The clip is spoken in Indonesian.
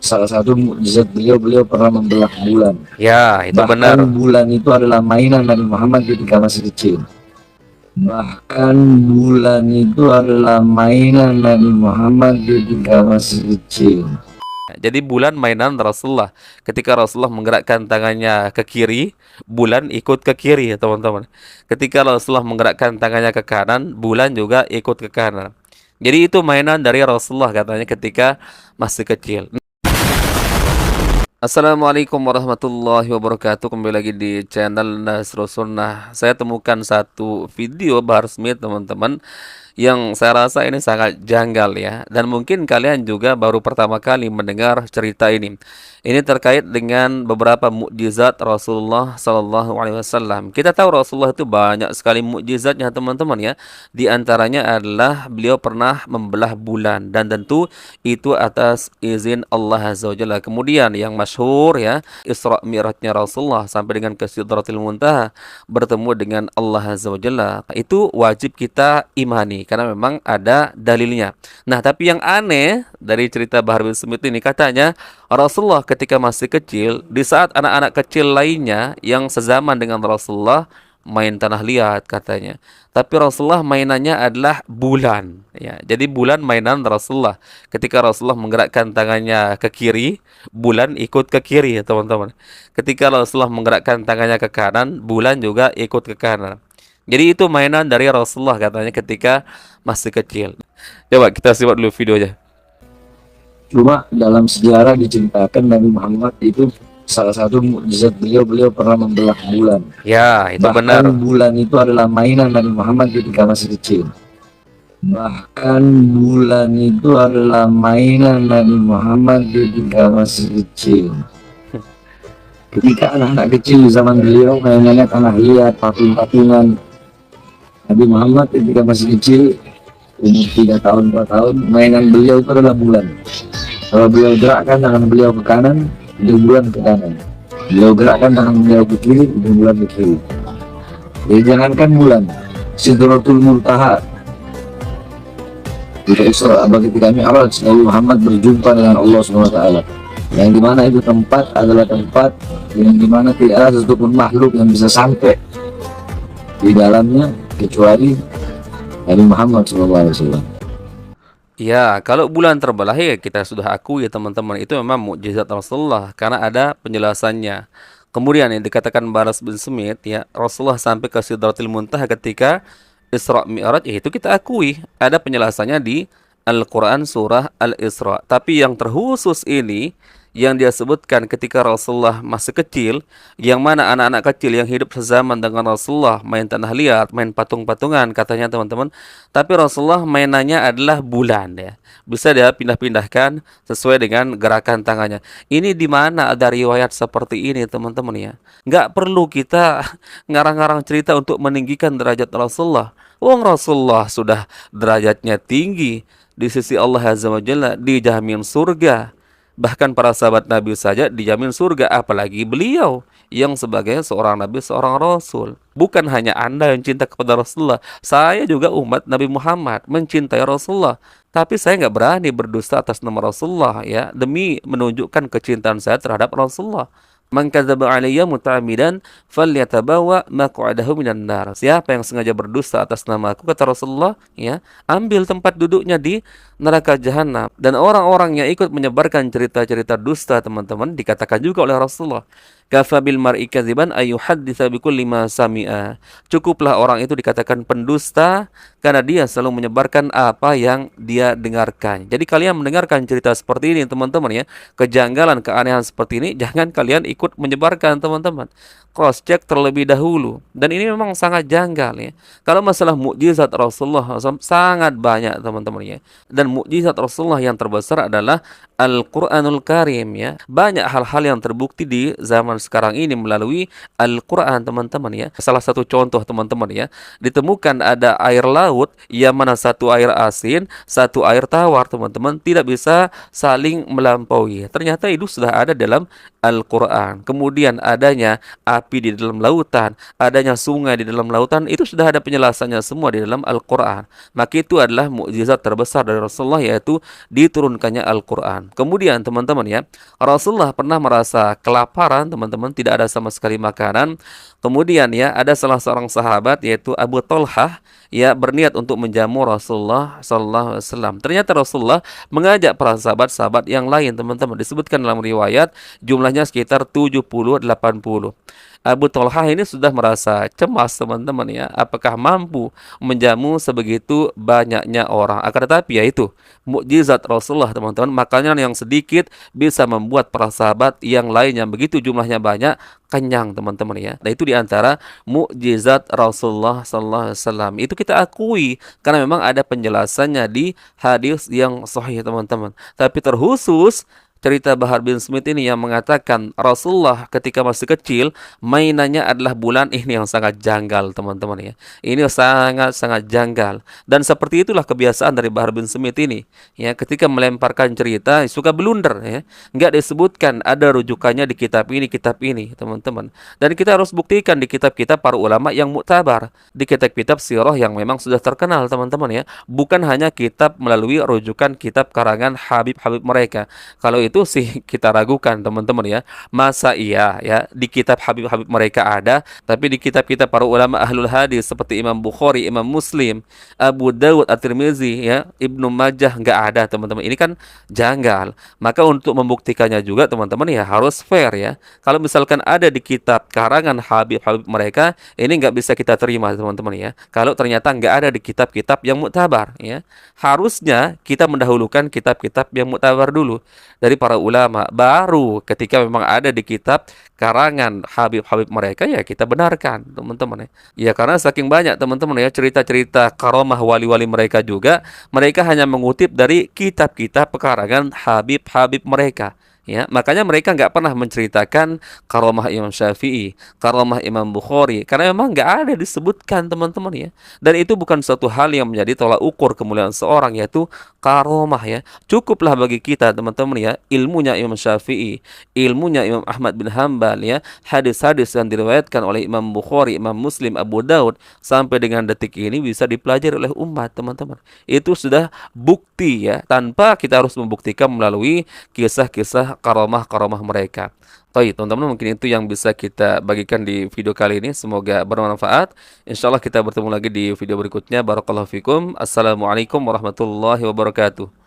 salah satu mukjizat beliau pernah membelah bulan. Ya, itu benar. Bahkan bulan itu adalah mainan Nabi Muhammad ketika masih kecil. Bahkan bulan itu adalah mainan Nabi Muhammad ketika masih kecil. Jadi bulan mainan Rasulullah. Ketika Rasulullah menggerakkan tangannya ke kiri, bulan ikut ke kiri ya teman-teman. Ketika Rasulullah menggerakkan tangannya ke kanan, bulan juga ikut ke kanan. Jadi itu mainan dari Rasulullah katanya ketika masih kecil. Assalamualaikum warahmatullahi wabarakatuh. Kembali lagi di channel Nasrul Sunnah. Saya temukan satu video Bahar Smith teman-teman, yang saya rasa ini sangat janggal ya. Dan mungkin kalian juga baru pertama kali mendengar cerita ini. Ini terkait dengan beberapa mukjizat Rasulullah Sallallahu Alaihi Wasallam. Kita tahu Rasulullah itu banyak sekali mukjizatnya teman-teman ya. Di antaranya adalah beliau pernah membelah bulan, dan tentu itu atas izin Allah Azza wa Jalla. Kemudian yang masyhur ya, Isra Mi'rajnya Rasulullah sampai dengan ke Sidratil Muntaha bertemu dengan Allah Azza wa Jalla. Itu wajib kita imani karena memang ada dalilnya. Nah, tapi yang aneh dari cerita Bahar bin Smith ini, katanya Rasulullah ketika masih kecil, di saat anak-anak kecil lainnya yang sezaman dengan Rasulullah main tanah liat katanya, tapi Rasulullah mainannya adalah bulan ya. Jadi bulan mainan Rasulullah. Ketika Rasulullah menggerakkan tangannya ke kiri, bulan ikut ke kiri ya teman-teman. Ketika Rasulullah menggerakkan tangannya ke kanan, bulan juga ikut ke kanan. Jadi itu mainan dari Rasulullah katanya ketika masih kecil. Coba kita simak dulu videonya. Cuma dalam sejarah diceritakan Nabi Muhammad itu salah satu mukjizat beliau pernah membelah bulan. Ya, itu Bahkan benar. bulan itu adalah mainan Nabi Muhammad ketika masih kecil. Bahkan bulan itu adalah mainan Nabi Muhammad ketika masih kecil. Ketika anak-anak kecil di zaman beliau mainannya tanah liat, patung-patungan. Nabi Muhammad ketika masih kecil, umur 3 tahun, 4 tahun, mainan beliau itu adalah bulan. Kalau beliau gerakkan tangan beliau ke kanan, itu bulan ke kanan. Beliau gerakkan tangan beliau ke kiri, itu bulan ke kiri. Jadi jangankan bulan, Sidratul Muntaha, ketika Isra ketika Mi'raj, Nabi Muhammad berjumpa dengan Allah SWT, yang dimana itu tempat adalah tempat yang dimana tidak ada satupun makhluk yang bisa sampai di dalamnya kecuali Nabi Muhammad SAW. Ya, kalau bulan terbelah ya kita sudah akui ya teman-teman, itu memang mukjizat Rasulullah karena ada penjelasannya. Kemudian yang dikatakan Bahar bin Smith ya, Rasulullah sampai ke Sidratil Muntaha ketika Isra Mi'raj, ya itu kita akui ada penjelasannya di Al-Quran surah Al-Isra. Tapi yang terkhusus ini yang dia sebutkan ketika Rasulullah masih kecil, yang mana anak-anak kecil yang hidup sezaman dengan Rasulullah main tanah liat, main patung-patungan katanya teman-teman. Tapi Rasulullah mainannya adalah bulan ya. Bisa dia pindah-pindahkan sesuai dengan gerakan tangannya. Ini di mana ada riwayat seperti ini teman-teman ya. Nggak perlu kita ngarang-ngarang cerita untuk meninggikan derajat Rasulullah. Wong Rasulullah sudah derajatnya tinggi di sisi Allah Azza wa Jalla, dijamin surga. Bahkan para sahabat Nabi saja dijamin surga, apalagi beliau yang sebagai seorang Nabi, seorang Rasul. Bukan hanya Anda yang cinta kepada Rasulullah, saya juga umat Nabi Muhammad mencintai Rasulullah. Tapi saya nggak berani berdusta atas nama Rasulullah ya, demi menunjukkan kecintaan saya terhadap Rasulullah. Man kadzdzaba alayya muta'ammidan falyatabawa maq'adahu minan nar. Siapa yang sengaja berdusta atas namaku, kata Rasulullah, ya, ambil tempat duduknya di neraka jahanam. Dan orang-orang yang ikut menyebarkan cerita-cerita dusta, teman-teman, dikatakan juga oleh Rasulullah, kafa bil mar'i kadziban ayyuhadditsa bikulli ma sami'a. Cukuplah orang itu dikatakan pendusta karena dia selalu menyebarkan apa yang dia dengarkan. Jadi kalian mendengarkan cerita seperti ini teman-teman ya, kejanggalan, keanehan seperti ini, jangan kalian ikut menyebarkan teman-teman. Cross check terlebih dahulu. Dan ini memang sangat janggal ya. Kalau masalah mukjizat Rasulullah SAW, sangat banyak teman-teman ya. Dan mukjizat Rasulullah yang terbesar adalah Al-Quranul Karim ya. Banyak hal-hal yang terbukti di zaman sekarang ini melalui Al-Quran, teman-teman ya. Salah satu contoh, teman-teman ya, ditemukan ada air laut yang mana satu air asin, satu air tawar, teman-teman, tidak bisa saling melampaui. Ternyata itu sudah ada dalam Al-Quran. Kemudian adanya api di dalam lautan, adanya sungai di dalam lautan, itu sudah ada penjelasannya semua di dalam Al-Quran. Maka itu adalah mukjizat terbesar dari Rasulullah, yaitu diturunkannya Al-Quran. Kemudian teman-teman ya, Rasulullah pernah merasa kelaparan, teman-teman, tidak ada sama sekali makanan. Kemudian ya, ada salah seorang sahabat yaitu Abu Talhah ya berniat untuk menjamu Rasulullah sallallahu alaihi wasallam. Ternyata Rasulullah mengajak para sahabat-sahabat yang lain, teman-teman. Disebutkan dalam riwayat jumlahnya sekitar 70-80. Abu Talhah ini sudah merasa cemas, teman-teman ya, apakah mampu menjamu sebegitu banyaknya orang. Akan tetapi ya itu mukjizat Rasulullah, teman-teman. Makanan yang sedikit bisa membuat para sahabat yang lain yang begitu jumlahnya banyak kenyang, teman-teman ya. Nah, itu diantara mukjizat Rasulullah sallallahu alaihi wasallam. Itu kita akui karena memang ada penjelasannya di hadis yang sahih, teman-teman. Tapi terkhusus cerita Bahar bin Smith ini yang mengatakan Rasulullah ketika masih kecil mainannya adalah bulan, ini yang sangat janggal, teman-teman ya. Ini sangat-sangat janggal. Dan seperti itulah kebiasaan dari Bahar bin Smith ini. Ya, ketika melemparkan cerita suka blunder ya. Enggak disebutkan ada rujukannya di kitab ini, teman-teman. Dan kita harus buktikan di kitab-kitab para ulama yang muktabar, di kitab-kitab sirah yang memang sudah terkenal, teman-teman ya. Bukan hanya kitab melalui rujukan kitab karangan Habib-Habib mereka. Kalau itu sih kita ragukan, teman-teman ya. Masa iya ya di kitab Habib-Habib mereka ada, tapi di kitab-kitab para ulama ahlul hadis seperti Imam Bukhari, Imam Muslim, Abu Dawud, At-Tirmizi ya, Ibnu Majah nggak ada, teman-teman. Ini kan janggal. Maka untuk membuktikannya juga, teman-teman ya, harus fair ya. Kalau misalkan ada di kitab karangan Habib-Habib mereka, ini nggak bisa kita terima, teman-teman ya. Kalau ternyata nggak ada di kitab-kitab yang muktabar ya, harusnya kita mendahulukan kitab-kitab yang muktabar dulu dari para ulama, baru ketika memang ada di kitab karangan Habib-Habib mereka ya kita benarkan, teman-teman ya. Ya karena saking banyak, teman-teman ya, cerita-cerita karomah wali-wali mereka juga, mereka hanya mengutip dari kitab-kitab karangan Habib-Habib mereka. Ya, makanya mereka nggak pernah menceritakan karomah Imam Syafi'i, karomah Imam Bukhari, karena memang nggak ada disebutkan, teman-teman ya. Dan itu bukan suatu hal yang menjadi tolak ukur kemuliaan seorang, yaitu karomah ya. Cukuplah bagi kita, teman-teman ya, ilmunya Imam Syafi'i, ilmunya Imam Ahmad bin Hambal ya, hadis-hadis yang diriwayatkan oleh Imam Bukhari, Imam Muslim, Abu Daud sampai dengan detik ini bisa dipelajari oleh umat, teman-teman. Itu sudah bukti ya, tanpa kita harus membuktikan melalui kisah-kisah karomah-karomah mereka. Baik, teman-teman, mungkin itu yang bisa kita bagikan di video kali ini. Semoga bermanfaat. Insya Allah kita bertemu lagi di video berikutnya. Barakallahu fikum. Assalamualaikum warahmatullahi wabarakatuh.